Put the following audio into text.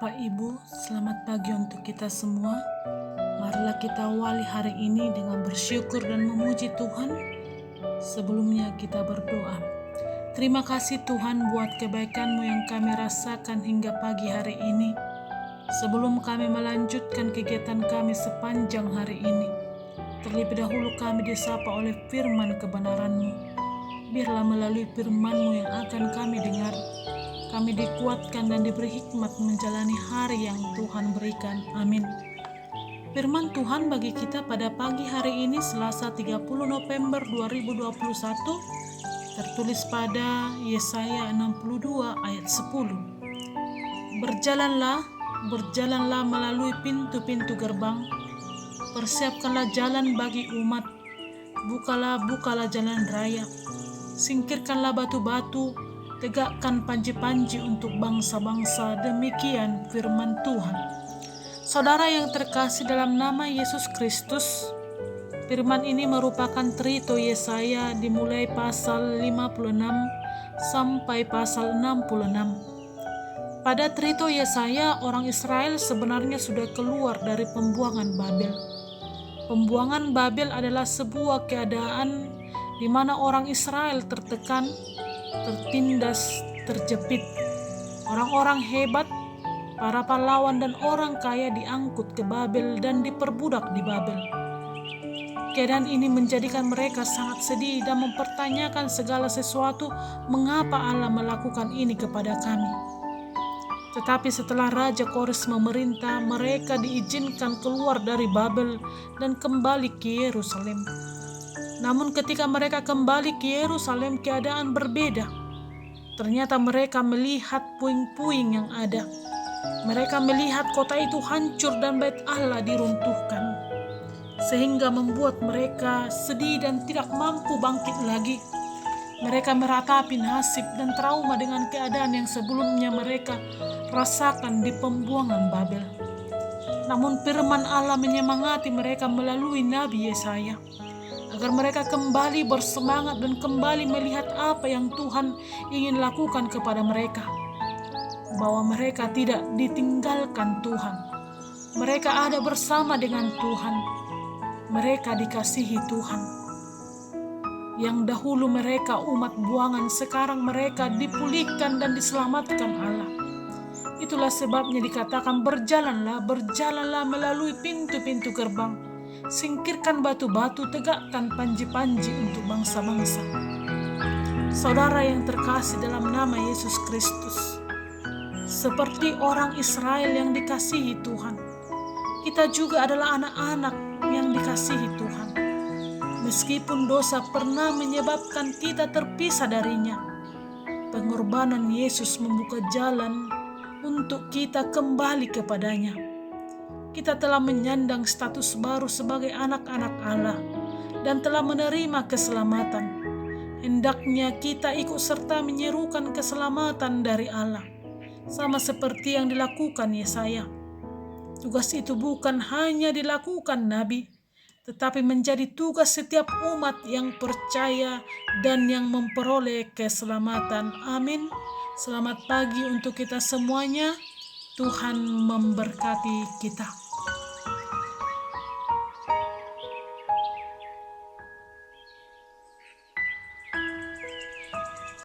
Bapak Ibu, selamat pagi untuk kita semua. Marilah kita awali hari ini dengan bersyukur dan memuji Tuhan. Sebelumnya kita berdoa. Terima kasih Tuhan buat kebaikan-Mu yang kami rasakan hingga pagi hari ini. Sebelum kami melanjutkan kegiatan kami sepanjang hari ini, terlebih dahulu kami disapa oleh firman kebenaran-Mu. Biarlah melalui firman-Mu yang akan kami dengar, kami dikuatkan dan diberi hikmat menjalani hari yang Tuhan berikan. Amin. Firman Tuhan bagi kita pada pagi hari ini Selasa 30 November 2021 tertulis pada Yesaya 62 ayat 10. Berjalanlah melalui pintu-pintu gerbang, persiapkanlah jalan bagi umat, bukalah jalan raya, singkirkanlah batu-batu, tegakkan panji-panji untuk bangsa-bangsa. Demikian firman Tuhan. Saudara yang terkasih dalam nama Yesus Kristus, firman ini merupakan trito Yesaya dimulai pasal 56 sampai pasal 66. Pada trito Yesaya, orang Israel sebenarnya sudah keluar dari pembuangan Babel. Pembuangan Babel adalah sebuah keadaan di mana orang Israel tertekan, tertindas, terjepit. Orang-orang hebat, para pahlawan dan orang kaya diangkut ke Babel dan diperbudak di Babel. Keadaan ini menjadikan mereka sangat sedih dan mempertanyakan segala sesuatu, mengapa Allah melakukan ini kepada kami. Tetapi setelah Raja Kores memerintah, mereka diizinkan keluar dari Babel dan kembali ke Yerusalem. Namun ketika mereka kembali ke Yerusalem, keadaan berbeda. Ternyata mereka melihat puing-puing yang ada. Mereka melihat kota itu hancur dan bait Allah diruntuhkan. Sehingga membuat mereka sedih dan tidak mampu bangkit lagi. Mereka meratapi nasib dan trauma dengan keadaan yang sebelumnya mereka rasakan di pembuangan Babel. Namun firman Allah menyemangati mereka melalui Nabi Yesaya, agar mereka kembali bersemangat dan kembali melihat apa yang Tuhan ingin lakukan kepada mereka. Bahwa mereka tidak ditinggalkan Tuhan. Mereka ada bersama dengan Tuhan. Mereka dikasihi Tuhan. Yang dahulu mereka umat buangan, sekarang mereka dipulihkan dan diselamatkan Allah. Itulah sebabnya dikatakan berjalanlah melalui pintu-pintu gerbang. Singkirkan batu-batu, tegakkan panji-panji untuk bangsa-bangsa. Saudara yang terkasih dalam nama Yesus Kristus, seperti orang Israel yang dikasihi Tuhan, kita juga adalah anak-anak yang dikasihi Tuhan. Meskipun dosa pernah menyebabkan kita terpisah darinya, pengorbanan Yesus membuka jalan untuk kita kembali kepadanya. Kita telah menyandang status baru sebagai anak-anak Allah dan telah menerima keselamatan. Hendaknya kita ikut serta menyerukan keselamatan dari Allah, sama seperti yang dilakukan Yesaya. Tugas itu bukan hanya dilakukan Nabi, tetapi menjadi tugas setiap umat yang percaya dan yang memperoleh keselamatan. Amin. Selamat pagi untuk kita semuanya. Tuhan memberkati kita.